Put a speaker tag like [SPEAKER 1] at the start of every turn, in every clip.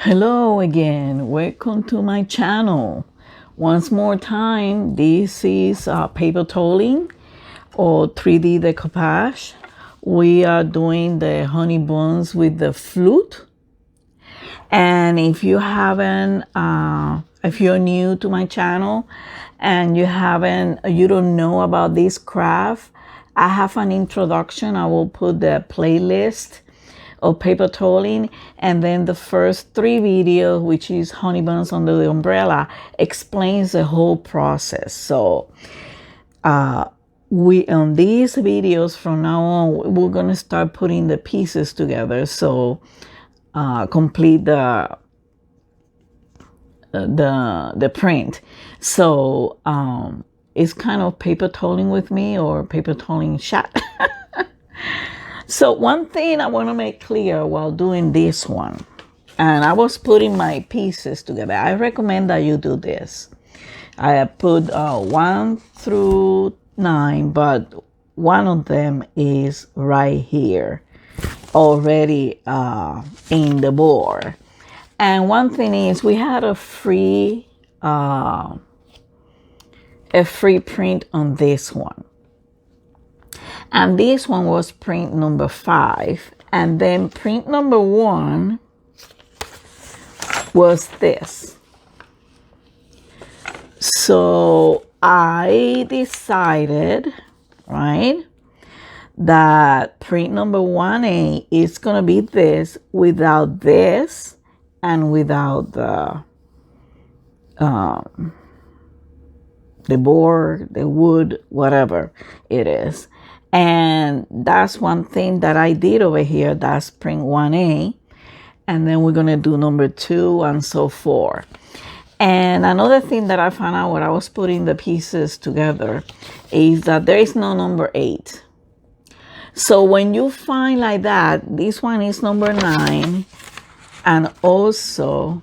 [SPEAKER 1] Hello again, welcome to my channel. Once more time, this is paper toling or 3D decoupage. We are doing the honey buns with the flute. And if you haven't, if you're new to my channel and you don't know about this craft, I have an introduction. I will put the playlist of paper toling, and then the first 3 videos, which is honey buns under the umbrella, explains the whole process. So we on these videos from now on, we're gonna start putting the pieces together. So complete the print. So it's kind of paper toling with me, or paper toling shot. So one thing I want to make clear while doing this one, and I was putting my pieces together, I recommend that you do this. I put 1 through 9, but one of them is right here already in the board. And one thing is, we had a free print on this one. And this one was print number 5. And then print number 1 was this. So I decided, right, that print number 1A is going to be this without this and without the board, the wood, whatever it is. And that's one thing that I did over here. That's print 1A. And then we're going to do number 2 and so forth. And another thing that I found out when I was putting the pieces together is that there is no number 8. So when you find like that, this one is number 9. And also,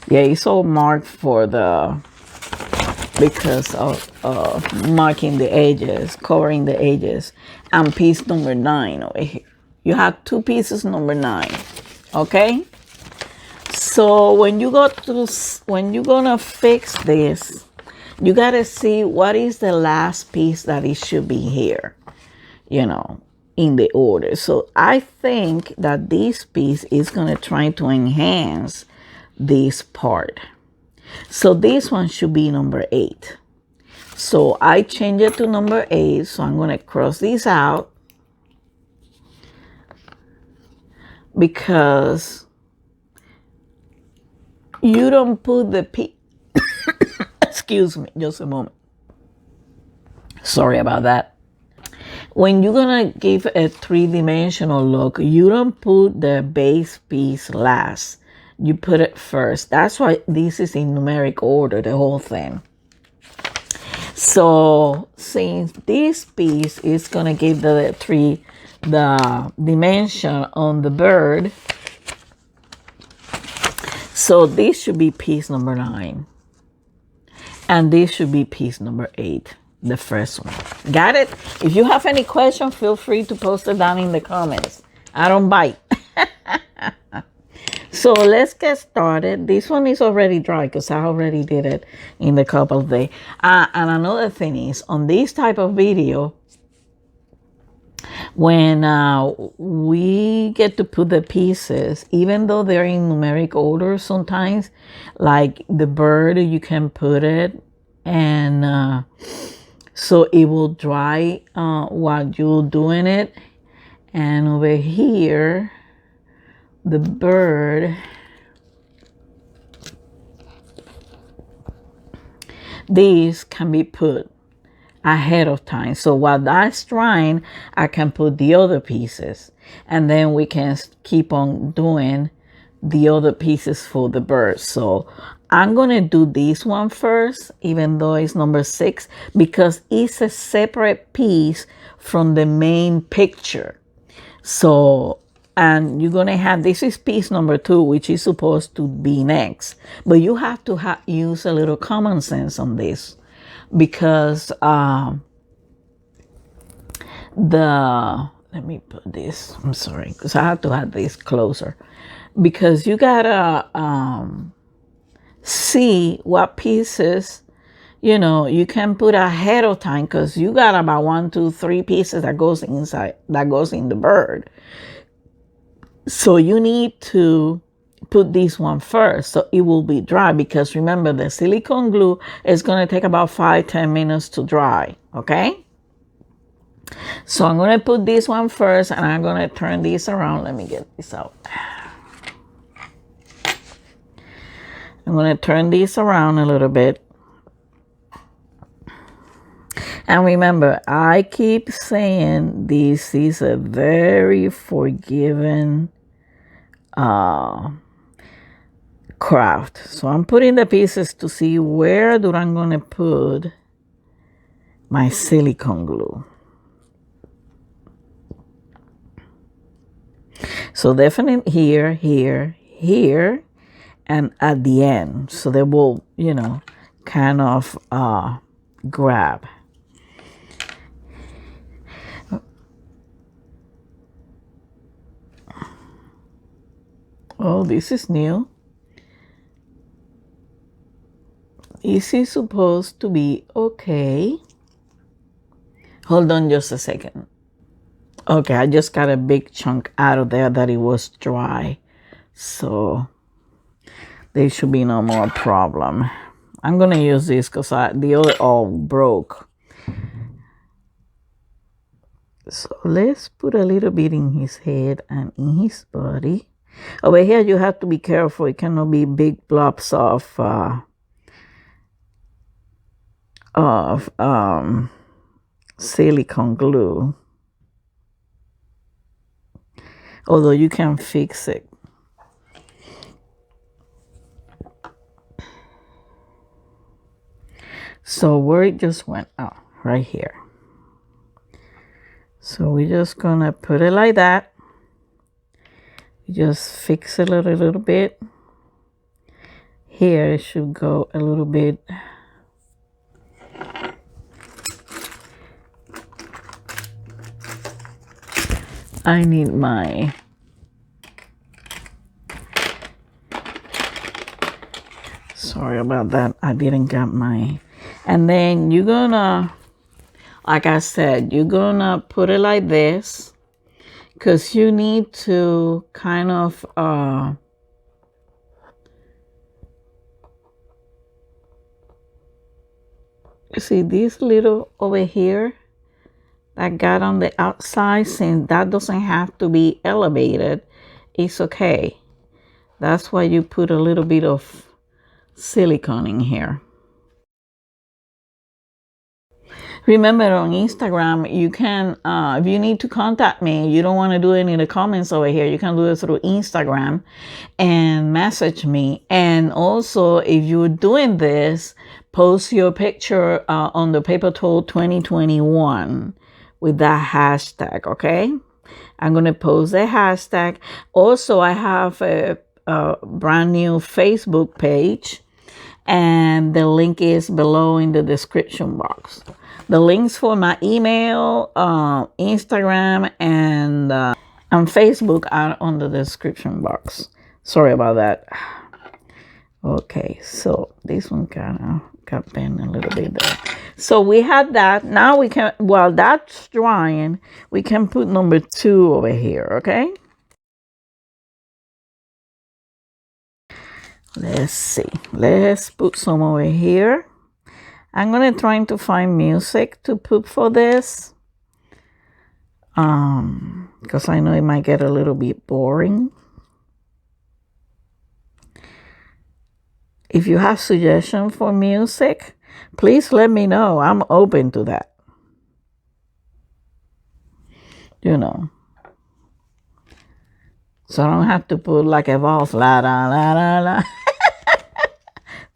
[SPEAKER 1] yeah, it's all marked for because of marking the edges, covering the edges. And piece number 9 over here. You have 2 pieces number 9. Okay? So when you're gonna fix this, you gotta see what is the last piece that it should be here, you know, in the order. So I think that this piece is gonna try to enhance this part. So this one should be number 8. So I change it to number 8. So I'm going to cross these out, because you don't put the excuse me, just a moment. Sorry about that. When you're going to give a 3-dimensional look, you don't put the base piece last. You put it first. That's why this is in numeric order, the whole thing. So since this piece is going to give the dimension on the bird, so this should be piece number 9. And this should be piece number 8, the first one. Got it? If you have any question, feel free to post it down in the comments. I don't bite. So let's get started. This one is already dry because I already did it in a couple of days. And another thing is, on this type of video, when we get to put the pieces, even though they're in numeric order sometimes, like the bird, you can put it, and so it will dry while you're doing it. And over here, the bird, these can be put ahead of time. So while that's drying, I can put the other pieces, and then we can keep on doing the other pieces for the bird. So I'm gonna do this one first, even though it's number 6, because it's a separate piece from the main picture. So, and you're gonna have, this is piece number 2, which is supposed to be next. But you have to use a little common sense on this, because the let me put this, I'm sorry, because I have to have this closer. Because you gotta see what pieces, you can put ahead of time, because you got about 1, 2, 3 pieces that goes inside, that goes in the bird. So you need to put this one first so it will be dry, because remember the silicone glue is going to take about 5-10 minutes to dry. Okay, so I'm going to put this one first and I'm going to turn this around. Let me get this out. I'm going to turn this around a little bit. And remember, I keep saying this is a very forgiving craft. So I'm putting the pieces to see where do I'm going to put my silicone glue. So definitely here, here, here, and at the end. So they will, kind of grab. Oh, this is new. This is supposed to be okay. Hold on just a second. Okay, I just got a big chunk out of there that it was dry. So there should be no more problem. I'm going to use this because the other all broke. So let's put a little bit in his head and in his body. Over here, you have to be careful. It cannot be big blobs of silicone glue. Although you can fix it. So where it just went, oh, right here. So we're just gonna put it like that. Just fix it a little bit. Here it should go a little bit. I need my sorry about that. I didn't get my, and then you're gonna, like I said, you're gonna put it like this, because you need to kind of you see this little over here that got on the outside, since that doesn't have to be elevated, it's okay. That's why you put a little bit of silicone in here. Remember, on Instagram, you can, if you need to contact me, you don't want to do any of the comments over here, you can do it through Instagram and message me. And also, if you're doing this, post your picture on the Paper Tole 2021 with that hashtag, okay? I'm going to post the hashtag. Also, I have a brand new Facebook page, and the link is below in the description box. The links for my email, Instagram, and Facebook are on the description box. Sorry about that. Okay, so this one kind of got bent a little bit there. So we had that. Now we can, while that's drying, we can put number 2 over here, okay? Let's see. Let's put some over here. I'm going to try to find music to put for this. Because I know it might get a little bit boring. If you have suggestions for music, please let me know. I'm open to that. So I don't have to put like a valse, la la la la la.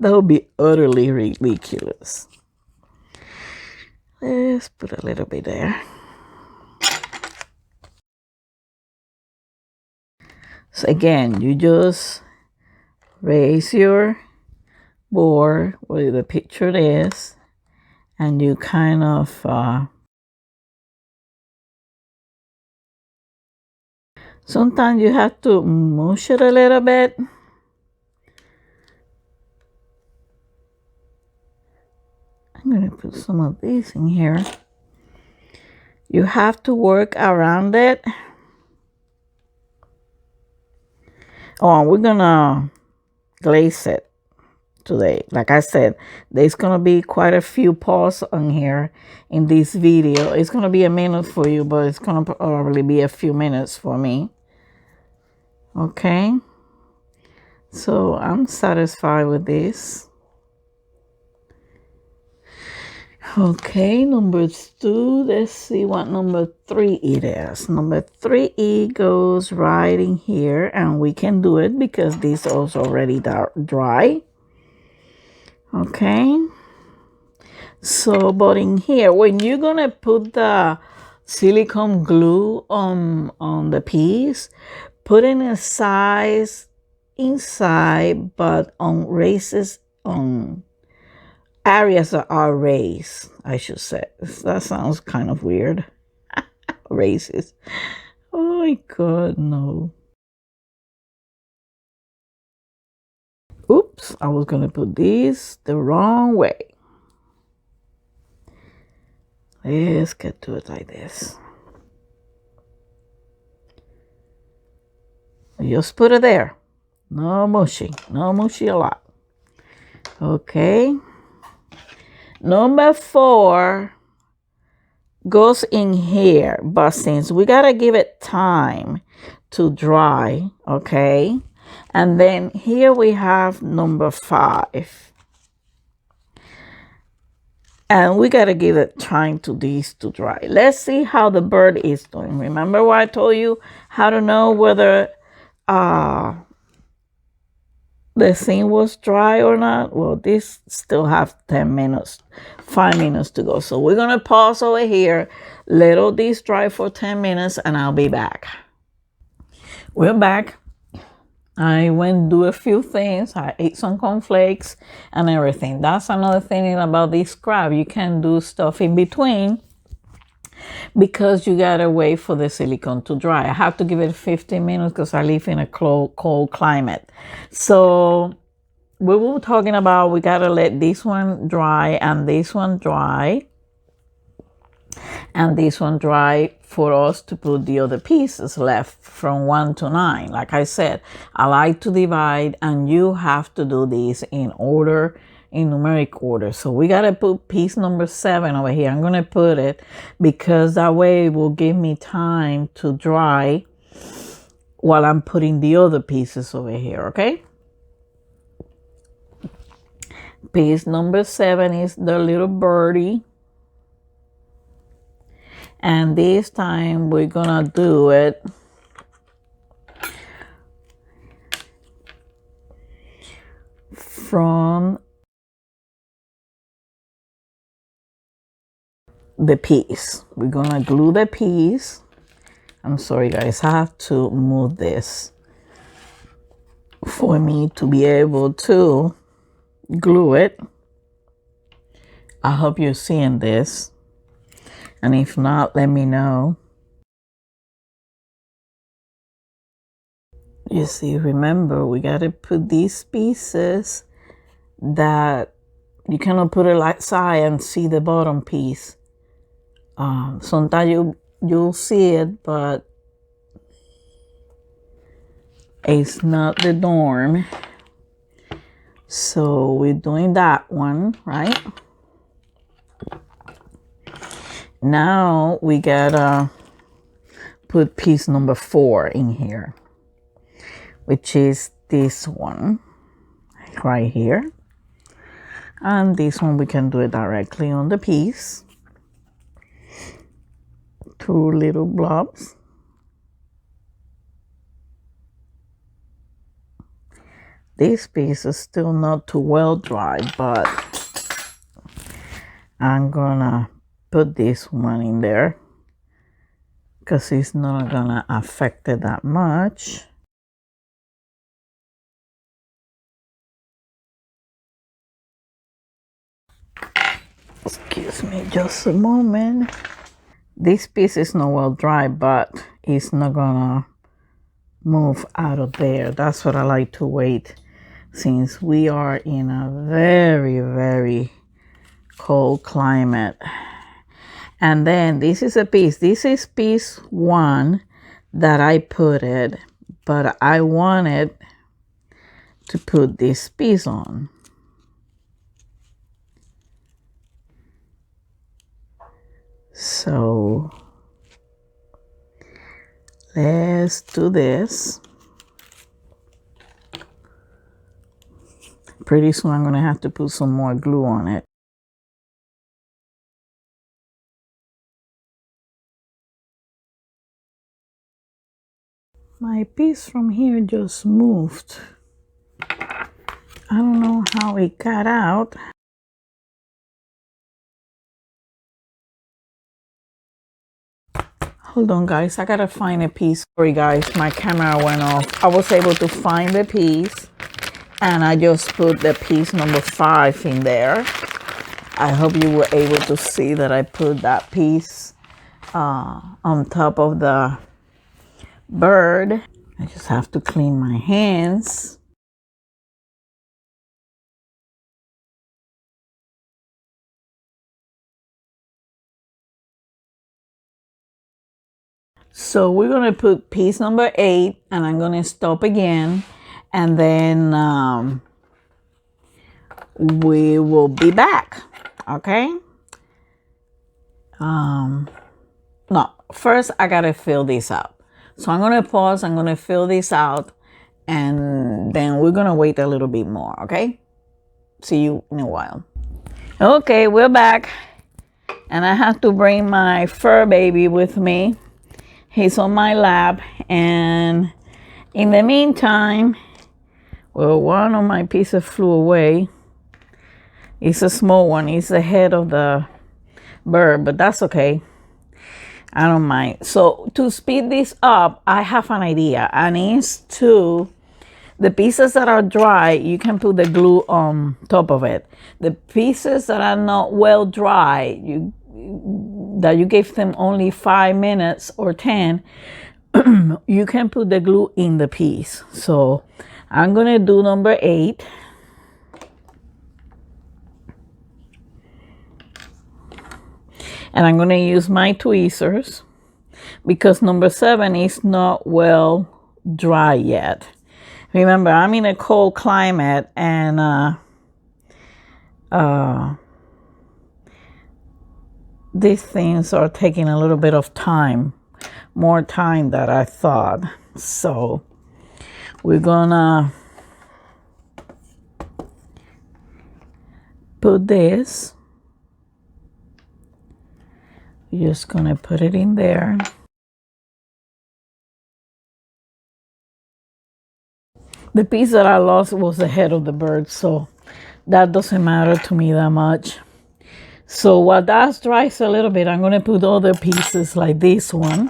[SPEAKER 1] That would be utterly ridiculous. Let's put a little bit there. So again, you just raise your board where the picture is, and you kind of Sometimes you have to mush it a little bit. I'm going to put some of these in here. You have to work around it. Oh, we're going to glaze it today. Like I said, there's going to be quite a few pause on here in this video. It's going to be a minute for you, but it's going to probably be a few minutes for me. Okay. So I'm satisfied with this. Okay, number 2. Let's see what number 3 it is. Number 3 goes right in here, and we can do it because this is already dry. Okay. So, but in here, when you're gonna put the silicone glue on the piece, put it in size inside, but on races on areas that are raised, I should say. That sounds kind of weird. Races. Oh my God, no. Oops, I was gonna put these the wrong way. Let's get to it like this. Just put it there. No mushy. No mushy a lot. Okay. Number 4 goes in here, but since we gotta give it time to dry, okay? And then here we have number 5. And we gotta give it time to these to dry. Let's see how the bird is doing. Remember what I told you? How to know whether the scene was dry or not? Well, this still have 10 minutes, 5 minutes to go. So we're gonna pause over here, let all these dry for 10 minutes, and I'll be back. We're back. I went and do a few things. I ate some cornflakes and everything. That's another thing about this craft. You can do stuff in between because you gotta wait for the silicone to dry. I have to give it 15 minutes because I live in a cold climate. So we were talking about we gotta let this one dry and this one dry and this one dry for us to put the other pieces left from 1 to 9. Like I said, I like to divide, and you have to do this in order, in numeric order. So we got to put piece number 7 over here. I'm going to put it because that way it will give me time to dry while I'm putting the other pieces over here, okay? Piece number 7 is the little birdie. And this time we're gonna do it from the piece. We're gonna glue the piece. I'm sorry guys, I have to move this for me to be able to glue it. I hope you're seeing this. And if not, let me know. You see, remember, we got to put these pieces that you cannot put it like side and see the bottom piece. Sometimes you'll see it, but it's not the norm. So we're doing that one, right? Now we gotta put piece number 4 in here, which is this one right here. And this one we can do it directly on the piece. 2 little blobs. This piece is still not too well dry, but I'm gonna put this one in there because it's not gonna affect it that much. Excuse me just a moment. This piece is not well dry, but it's not gonna move out of there. That's what I like to wait, since we are in a very, very cold climate. And then this is a piece. This is piece 1 that I put it, but I wanted to put this piece on. So let's do this. Pretty soon I'm going to have to put some more glue on it. My piece from here just moved. I don't know how it got out. Hold on, guys. I gotta find a piece. Sorry, guys. My camera went off. I was able to find the piece, and I just put the piece number 5 in there. I hope you were able to see that I put that piece on top of the bird. I just have to clean my hands. So we're gonna put piece number 8, and I'm gonna stop again, and then we will be back. Okay. No, first I gotta fill this up. So I'm gonna pause. I'm gonna fill this out, and then we're gonna wait a little bit more. Okay. See you in a while. Okay, we're back, and I have to bring my fur baby with me. He's on my lap, and in the meantime, well, one of my pieces flew away. It's a small one. It's the head of the bird, but that's okay. I don't mind. So to speed this up, I have an idea, and it's to the pieces that are dry, you can put the glue on top of it. The pieces that are not well dry, that you gave them only 5 minutes or 10, you can put the glue in the piece. So I'm gonna do number 8. And I'm gonna use my tweezers because number 7 is not well dry yet. Remember, I'm in a cold climate, and these things are taking a little bit of time, more time than I thought. So we're gonna put this. We're just gonna put it in there. The piece that I lost was the head of the bird, so that doesn't matter to me that much. So while that dries a little bit, I'm going to put other pieces like this one.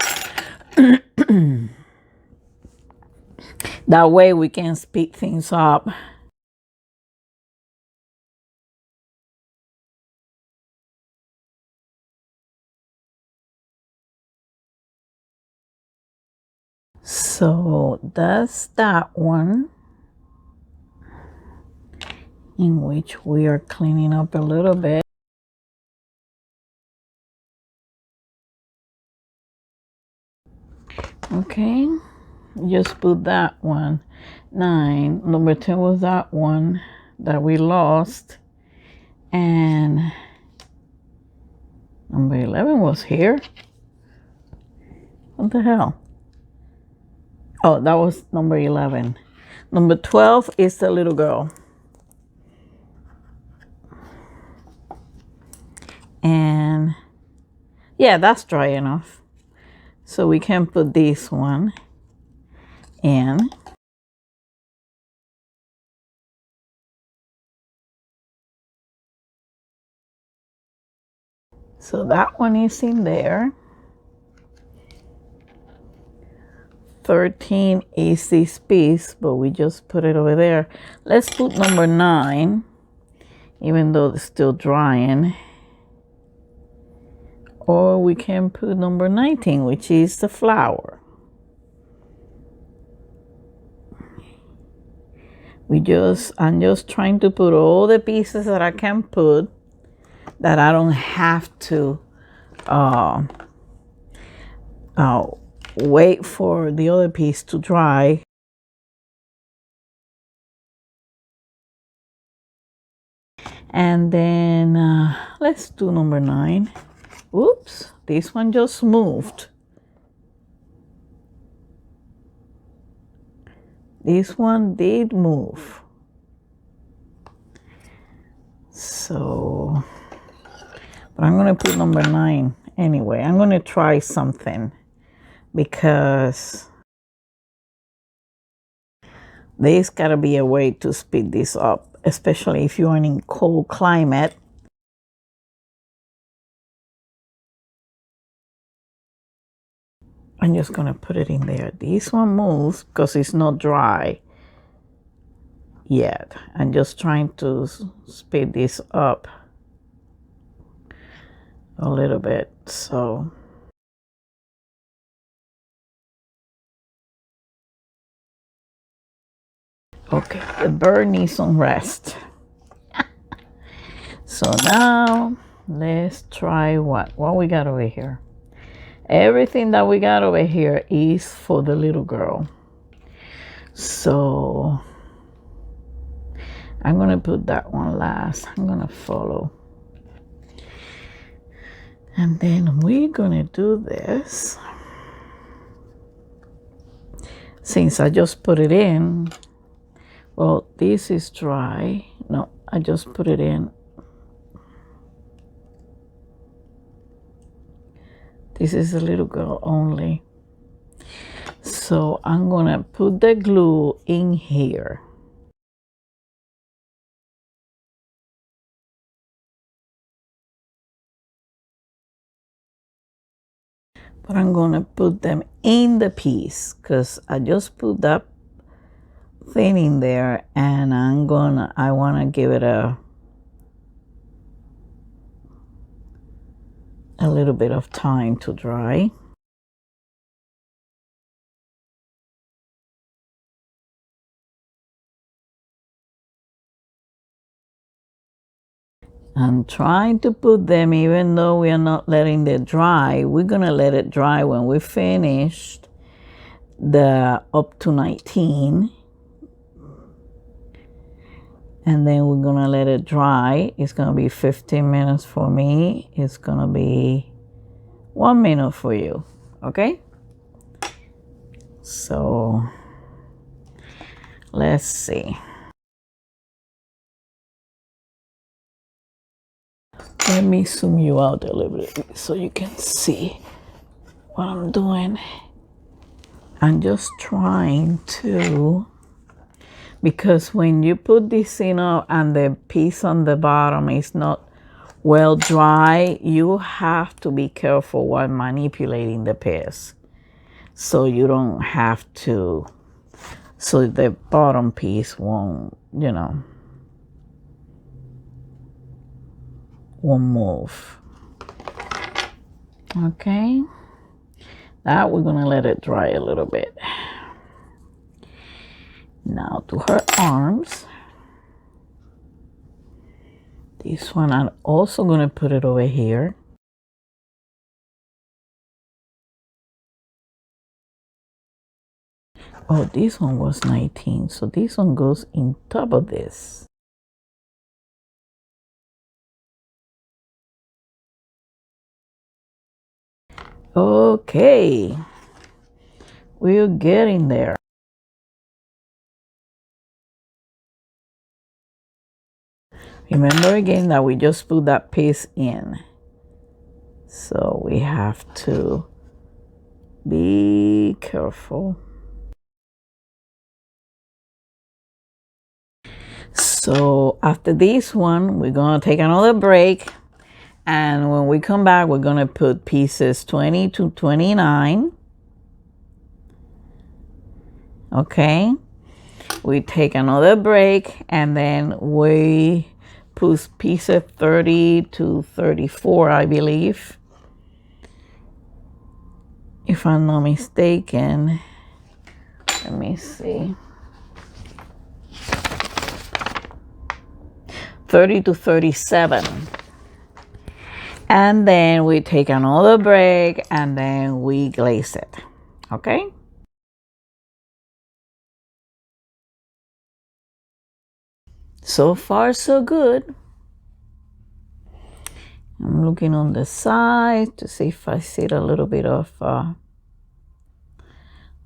[SPEAKER 1] That way we can speed things up. So that's that one, in which we are cleaning up a little bit. Okay, just put that one. 9. Number 10 was that one that we lost. And number 11 was here. What the hell? Oh, that was number 11. Number 12 is the little girl. And yeah, that's dry enough. So we can put this one in. So that one is in there. 13 is this piece, but we just put it over there. Let's put number 9, even though it's still drying. Or we can put number 19, which is the flower. I'm just trying to put all the pieces that I can put, that I don't have to wait for the other piece to dry. And then let's do number 9. Oops, this one just moved. This one did move. So, but I'm gonna put number 9 anyway. I'm gonna try something, because there's gotta be a way to speed this up, especially if you're in cold climate. I'm just gonna put it in there. This one moves because it's not dry yet. I'm just trying to speed this up a little bit. So okay, the bird needs some rest. So now let's try what we got over here. Everything that we got over here is for the little girl. So I'm gonna put that one last. I'm gonna follow. And then we're gonna do this. Since I just put it in, well, this is dry. No, I just put it in. This is the little girl only. So I'm gonna put the glue in here. But I'm gonna put them in the piece, because I just put that thing in there, and I wanna give it a little bit of time to dry. I'm trying to put them, even though we are not letting it dry, we're gonna let it dry when we finished the up to 19. And then we're gonna let it dry. It's gonna be 15 minutes for me. It's gonna be 1 minute for you, okay? So let's see. Let me zoom you out a little bit so you can see what I'm doing. I'm just trying to, because when you put this in and the piece on the bottom is not well dry, you have to be careful while manipulating the piece, so you don't have to, so the bottom piece won't, won't move. Okay, that we're gonna let it dry a little bit. Now to her arms. This one I'm also gonna put it over here. Oh, this one was 19, so this one goes in top of this. Okay, we're getting there. Remember again that we just put that piece in, so we have to be careful. So after this one, we're gonna take another break, and when we come back, we're gonna put pieces 20 to 29. Okay, we take another break, and then we put pieces 30 to 34, I believe, if I'm not mistaken. Let me see. 30 to 37. And then we take another break and then we glaze it. Okay? So far, so good. I'm looking on the side to see if I see a little bit of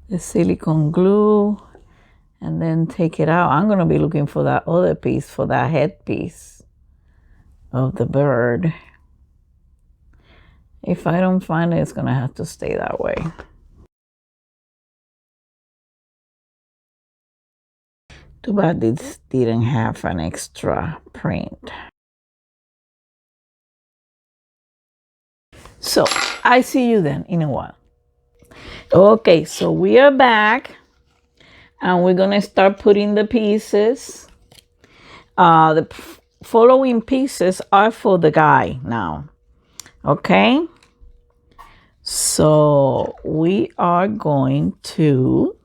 [SPEAKER 1] the silicone glue, and then take it out. I'm going to be looking for that other piece, for that headpiece of the bird. If I don't find it, it's going to have to stay that way. Too bad this didn't have an extra print. So I see you then in a while. Okay, so we are back and we're going to start putting the pieces. The following pieces are for the guy now. Okay, so we are going to,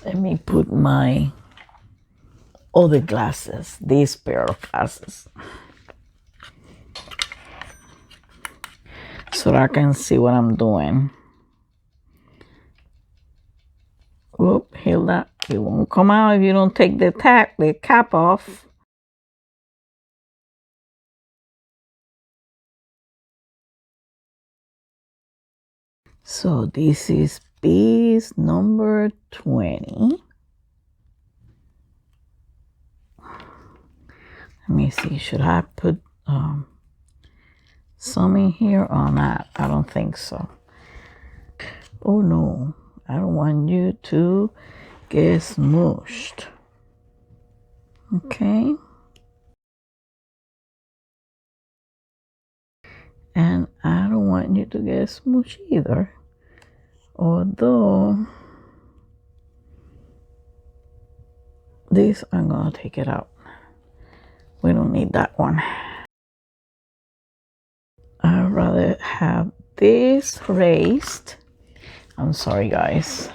[SPEAKER 1] let me put my other glasses, this pair of glasses, so that I can see what I'm doing. Whoop, Hilda, it won't come out if you don't take the cap off. So this is piece number 20. Let me see, should I put some in here or not? I don't think so. Oh no, I don't want you to get smooshed. Okay. And I don't want you to get smooshed either. Although, this, I'm gonna take it out. We don't need that one. I'd rather have this raised. I'm sorry, guys.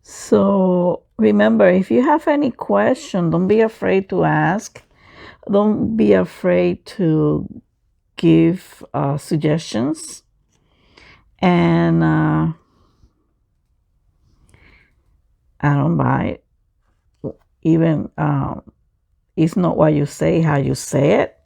[SPEAKER 1] So remember, if you have any question, don't be afraid to ask. Don't be afraid to give suggestions. And I don't buy it. Even it's not what you say, how you say it.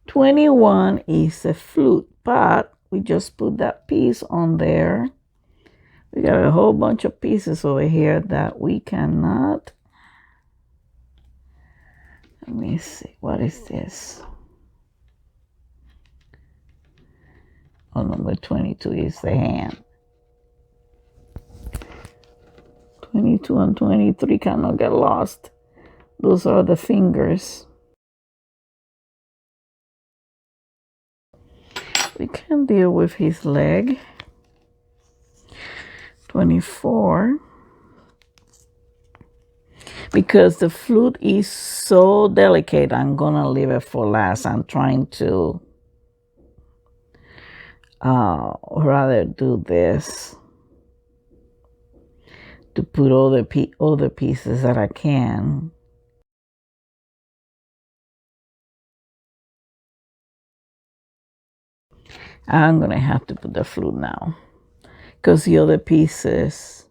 [SPEAKER 1] $21 is a flute, but we just put that piece on there. We got a whole bunch of pieces over here that we cannot. Let me see, what is this? Oh, number 22 is the hand. 22 and 23 cannot get lost. Those are the fingers. We can deal with his leg. 24. Because the flute is so delicate, I'm gonna leave it for last. I'm trying to rather do this to put all the pieces that I can. I'm gonna have to put the flute now because the other pieces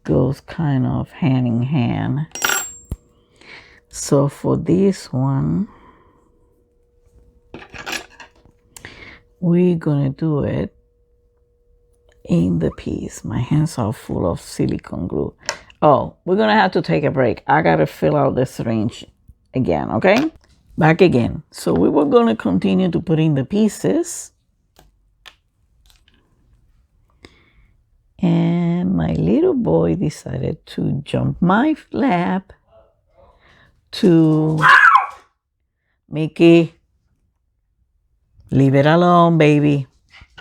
[SPEAKER 1] goes kind of hand in hand. So for this one, we're gonna do it in the piece. My hands are full of silicone glue. Oh, we're gonna have to take a break. I gotta fill out the syringe again, okay? Back again. So we were gonna continue to put in the pieces. And my little boy decided to jump my lap to Mickey. Leave it alone, baby.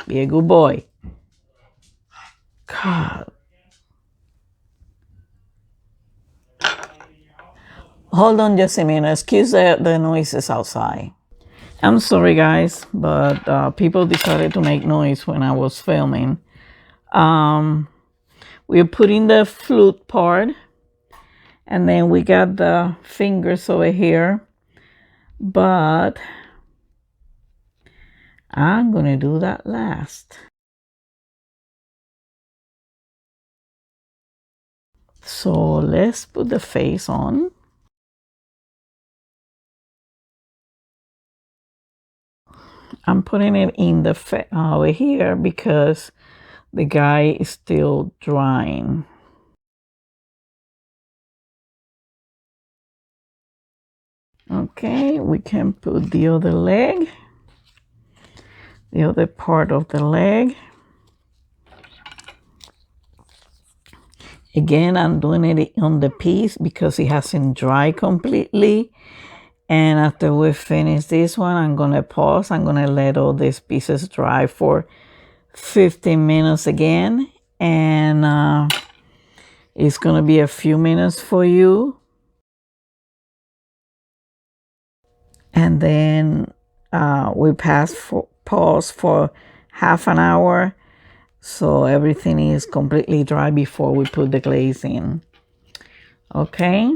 [SPEAKER 1] Be a good boy. God. Hold on just a minute. Excuse the noises outside. I'm sorry, guys, but people decided to make noise when I was filming. We're putting the flute part, and then we got the fingers over here, but I'm gonna do that last. So let's put the face on. I'm putting it in the over here because the guy is still drying. Okay, we can put the other leg, the other part of the leg. Again, I'm doing it on the piece because it hasn't dried completely. And after we finish this one, I'm gonna pause. I'm gonna let all these pieces dry for 15 minutes again. And it's gonna be a few minutes for you. And then we pause for half an hour. So everything is completely dry before we put the glaze in. Okay.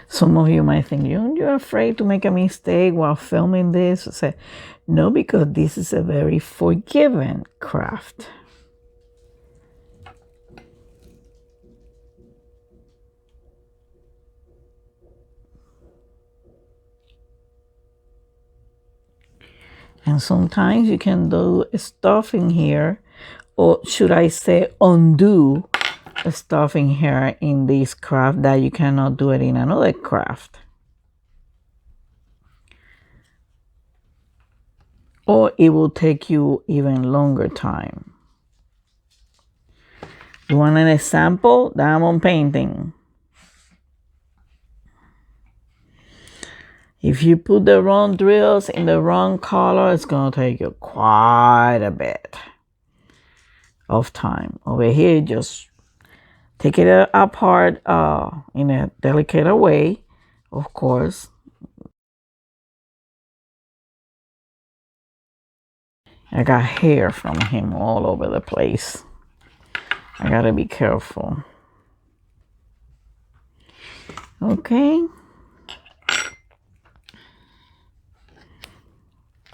[SPEAKER 1] Some of you might think, you're afraid to make a mistake while filming this. I say, no, because this is a very forgiving craft. And sometimes you can do stuffing here, or should I say undo stuffing here in this craft that you cannot do it in another craft. Or it will take you even longer time. You want an example? Diamond painting. If you put the wrong drills in the wrong color, it's going to take you quite a bit of time. Over here, just take it apart in a delicate way, of course. I got hair from him all over the place. I gotta be careful. Okay.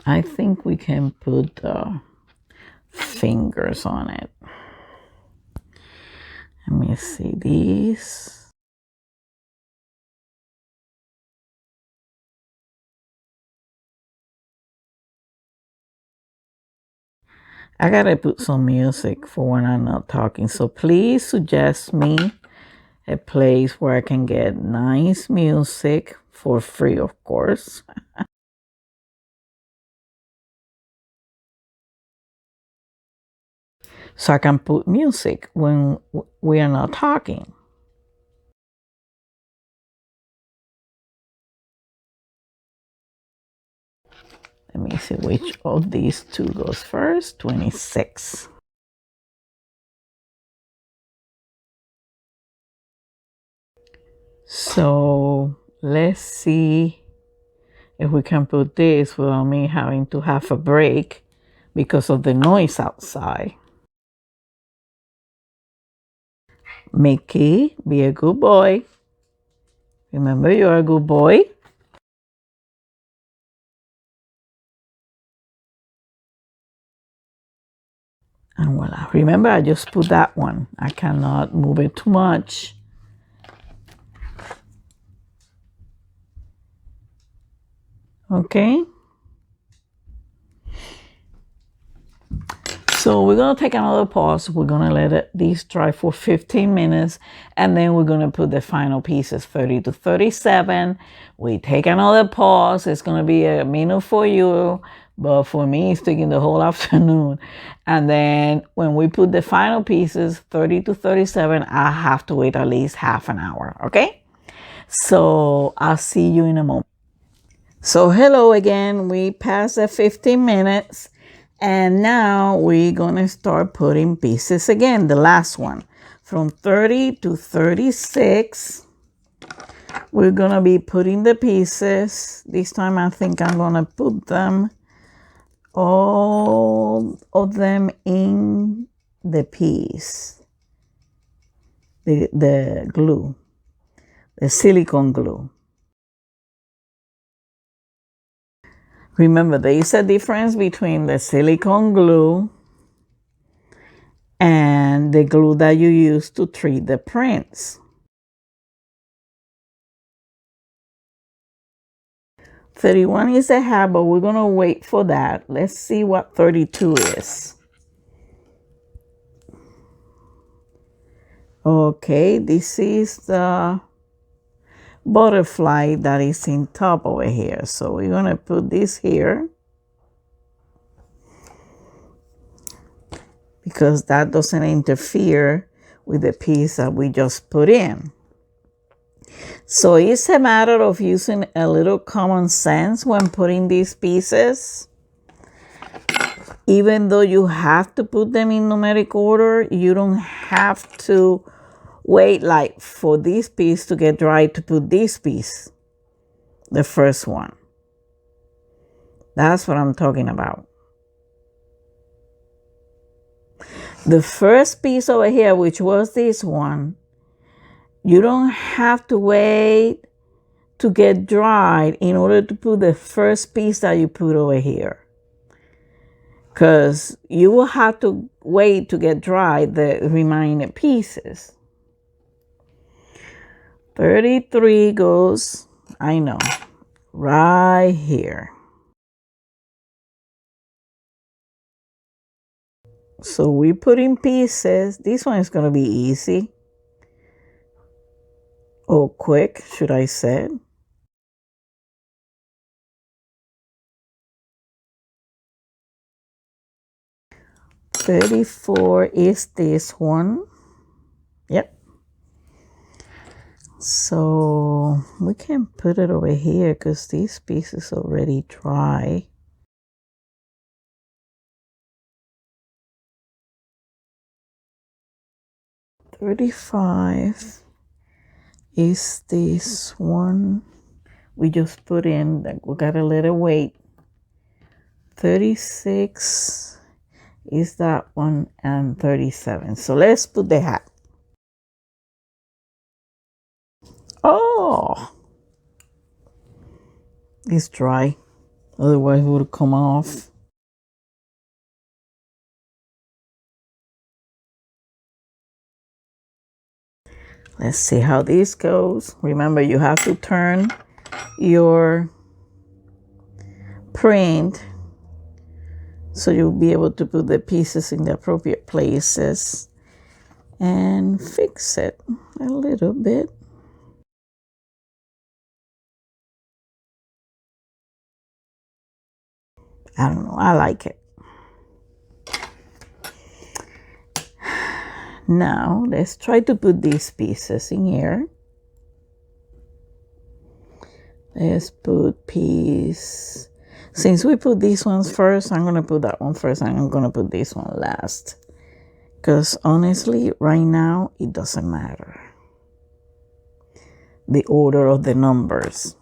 [SPEAKER 1] I think we can put fingers on it. Let me see these. I gotta put some music for when I'm not talking. So please suggest me a place where I can get nice music for free, of course. So I can put music when we are not talking. Let me see which of these two goes first. 26. So let's see if we can put this without me having to have a break because of the noise outside. Mickey, be a good boy. Remember, you're a good boy. And voila. Remember, I just put that one. I cannot move it too much. Okay. So we're going to take another pause. We're going to let these dry for 15 minutes. And then we're going to put the final pieces, 30 to 37. We take another pause. It's going to be a minute for you. But for me, it's taking the whole afternoon. And then when we put the final pieces, 30 to 37, I have to wait at least half an hour. Okay? So I'll see you in a moment. So hello again. We passed the 15 minutes. And now we're gonna start putting pieces again, the last one. From 30 to 36, we're gonna be putting the pieces. This time I think I'm gonna put them, all of them in the piece, the glue, the silicone glue. Remember, there is a difference between the silicone glue and the glue that you use to treat the prints. 31 is a half, but we're gonna wait for that. Let's see what 32 is. Okay, this is the butterfly that is in top over here. So we're gonna put this here because that doesn't interfere with the piece that we just put in. So it's a matter of using a little common sense when putting these pieces. Even though you have to put them in numeric order, you don't have to wait like for this piece to get dry to put this piece, the first one. That's what I'm talking about. The first piece over here, which was this one, you don't have to wait to get dried in order to put the first piece that you put over here. Because you will have to wait to get dried the remaining pieces. 33 goes, I know, right here. So we put in pieces. This one is going to be easy. Or quick, should I say. $34 is this one. Yep. So we can put it over here because this piece is already dry. $35 is this one. We just put in, we gotta let it wait. 36 is that one, and 37. So let's put the hat. Oh, it's dry. Otherwise it would come off. Let's see how this goes. Remember, you have to turn your print so you'll be able to put the pieces in the appropriate places and fix it a little bit. I don't know, I like it. Now let's try to put these pieces in here. Let's put piece. Since we put these ones first, I'm gonna put that one first and I'm gonna put this one last. Because honestly, right now, it doesn't matter. The order of the numbers.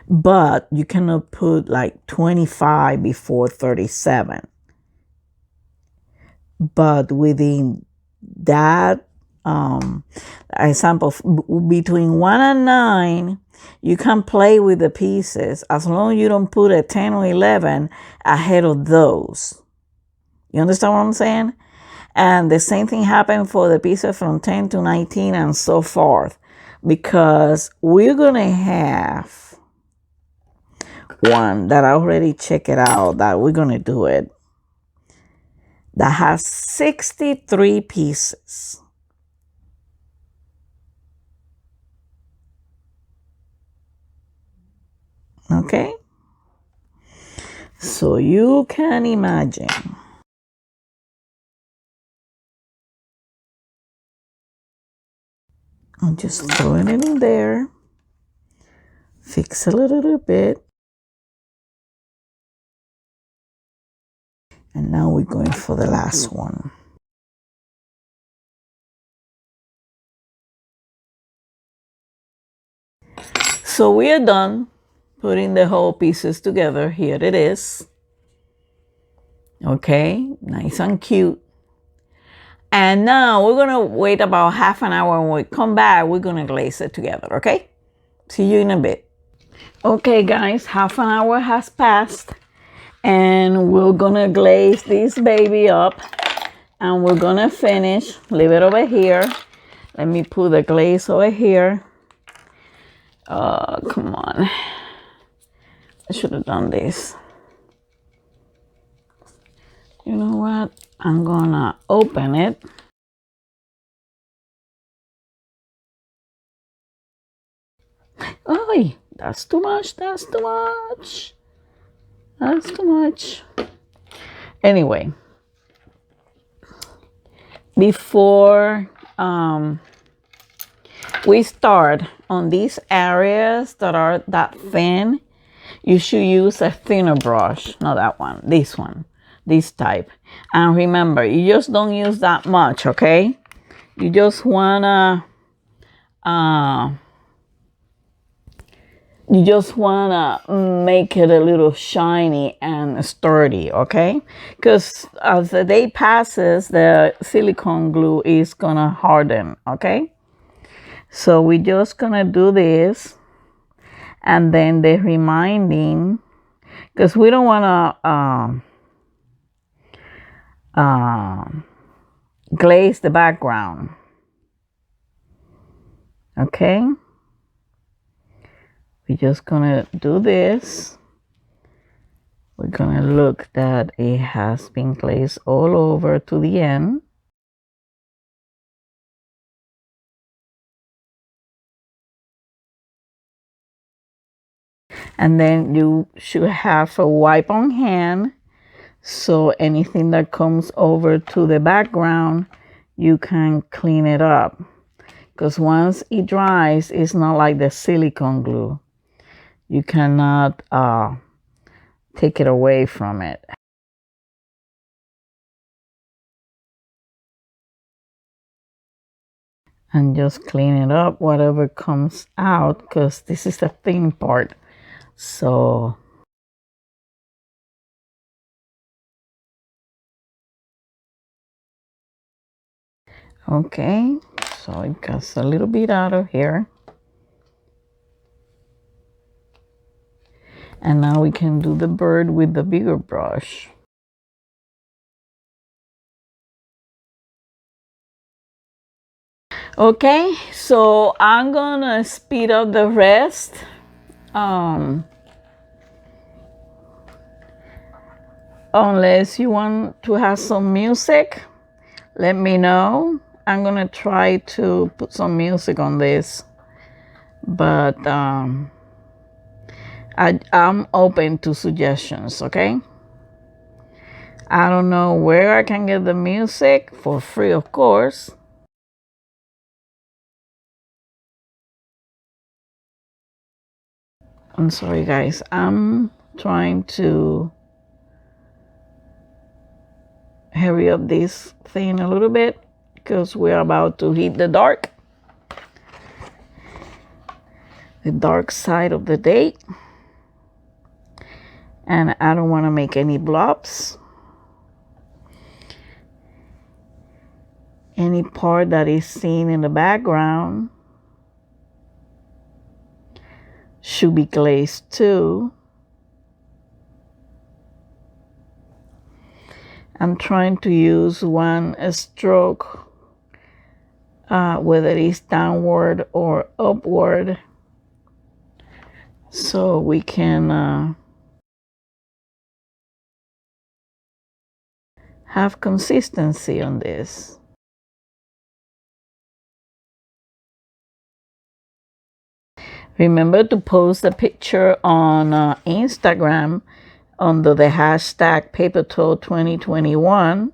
[SPEAKER 1] But you cannot put like 25 before 37. But within that example, between 1 and 9, you can play with the pieces as long as you don't put a 10 or 11 ahead of those. You understand what I'm saying? And the same thing happened for the pieces from 10 to 19 and so forth. Because we're going to have one that I already checked it out, that we're going to do it, that has 63 pieces. Okay? So you can imagine. I'm just throwing it in there. Fix it a little bit. And now we're going for the last one. So we are done putting the whole pieces together. Here it is. Okay, nice and cute. And now we're gonna wait about half an hour. When we come back, we're gonna glaze it together, okay? See you in a bit. Okay guys, half an hour has passed and we're gonna glaze this baby up and we're gonna finish. Leave it over here. Let me put the glaze over here. Come on. I should have done this. You know what? I'm gonna open it. Oh, that's too much. That's too much. That's too much. Anyway, before we start on these areas that are that thin, you should use a thinner brush. Not that one. This type. And remember, you just don't use that much, okay? You just wanna make it a little shiny and sturdy, okay? Because as the day passes, the silicone glue is gonna harden, okay? So we're just gonna do this, and then the reminding, because we don't wanna glaze the background, okay? We're just gonna do this. We're gonna look that it has been glazed all over to the end. And then you should have a wipe on hand, so anything that comes over to the background, you can clean it up. Because once it dries, it's not like the silicone glue. You cannot take it away from it. And just clean it up, whatever comes out, because this is the thin part. So okay, so it gets a little bit out of here. And now we can do the bird with the bigger brush. Okay, so I'm gonna speed up the rest. Unless you want to have some music, let me know. I'm gonna try to put some music on this, but I'm open to suggestions, okay? I don't know where I can get the music, for free of course. I'm sorry guys, I'm trying to hurry up this thing a little bit because we're about to hit the dark side of the day, and I don't want to make any blobs. Any part that is seen in the background should be glazed too. I'm trying to use one stroke, whether it's downward or upward, so we can have consistency on this. Remember to post a picture on Instagram under the hashtag PaperTole2021.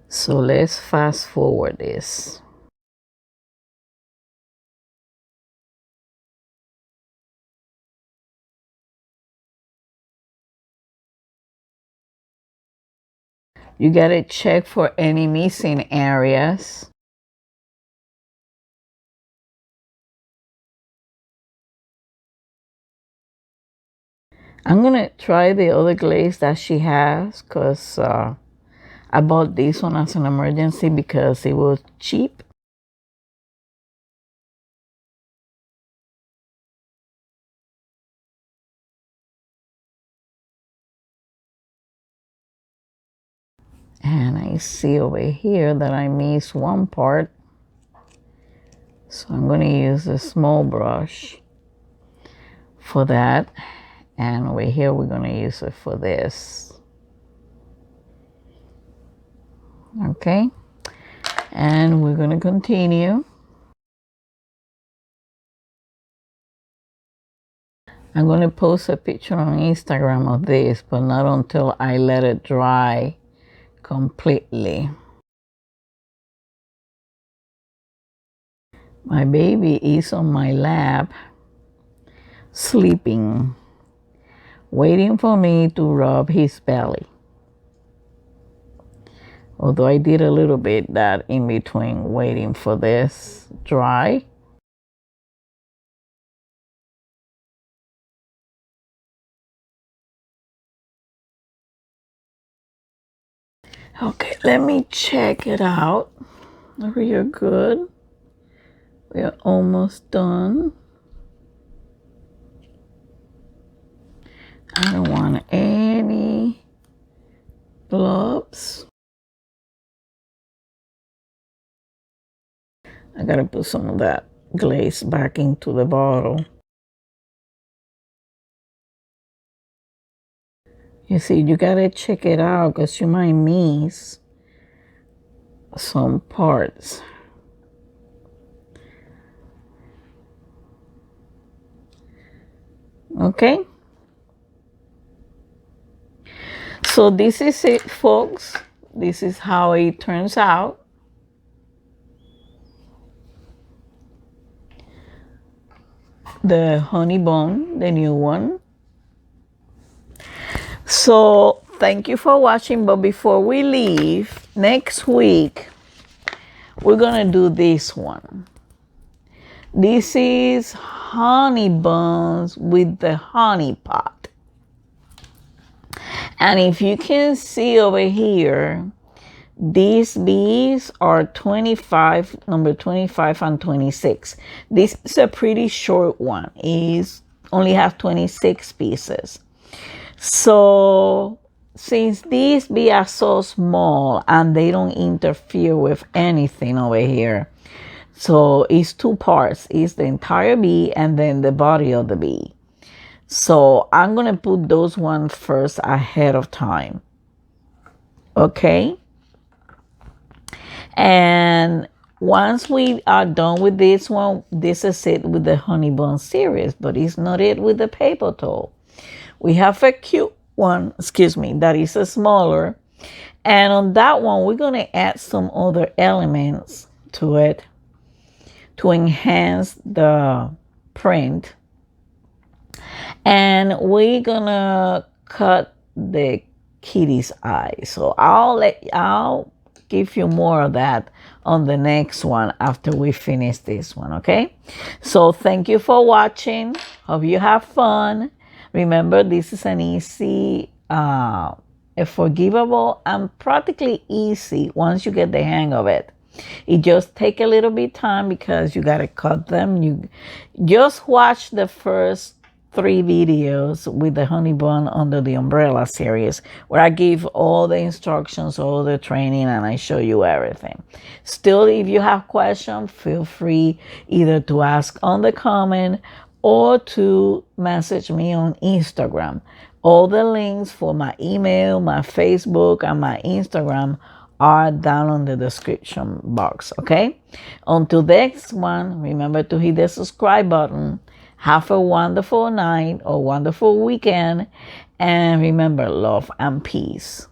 [SPEAKER 1] So let's fast forward this. You gotta check for any missing areas. I'm gonna try the other glaze that she has, because I bought this one as an emergency because it was cheap. And I see over here that I missed one part. So I'm going to use a small brush for that. And over here we're going to use it for this. Okay. And we're going to continue. I'm going to post a picture on Instagram of this, but not until I let it dry completely. My baby is on my lap, sleeping, waiting for me to rub his belly. Although I did a little bit that in between waiting for this dry. Okay, let me check it out. We are good. We are almost done. I don't want any blobs. I gotta put some of that glaze back into the bottle. You see, you gotta check it out because you might miss some parts. Okay. So this is it, folks. This is how it turns out. The honey bun, the new one. So thank you for watching, but before we leave, next week we're gonna do this one. This is honey buns with the honey pot. And if you can see over here, these bees are 25, number 25 and 26. This is a pretty short one. It only have 26 pieces. So since these bees are so small and they don't interfere with anything over here, so it's two parts. It's the entire bee and then the body of the bee. So I'm going to put those ones first ahead of time. Okay. And once we are done with this one, this is it with the Honey Bun series, but it's not it with the paper towel. We have a cute one, that is a smaller. And on that one, we're going to add some other elements to it to enhance the print. And we're going to cut the kitty's eye. So I'll give you more of that on the next one after we finish this one, okay? So thank you for watching. Hope you have fun. Remember, this is an easy, a forgivable and practically easy once you get the hang of it. It just take a little bit time because you got to cut them. You just watch the first 3 videos with the honey bun under the umbrella series where I give all the instructions, all the training, and I show you everything. Still, if you have questions, feel free either to ask on the comment or to message me on Instagram. All the links for my email, my Facebook, and my Instagram are down on the description box, okay? Until next one, remember to hit the subscribe button. Have a wonderful night or wonderful weekend. And remember, love and peace.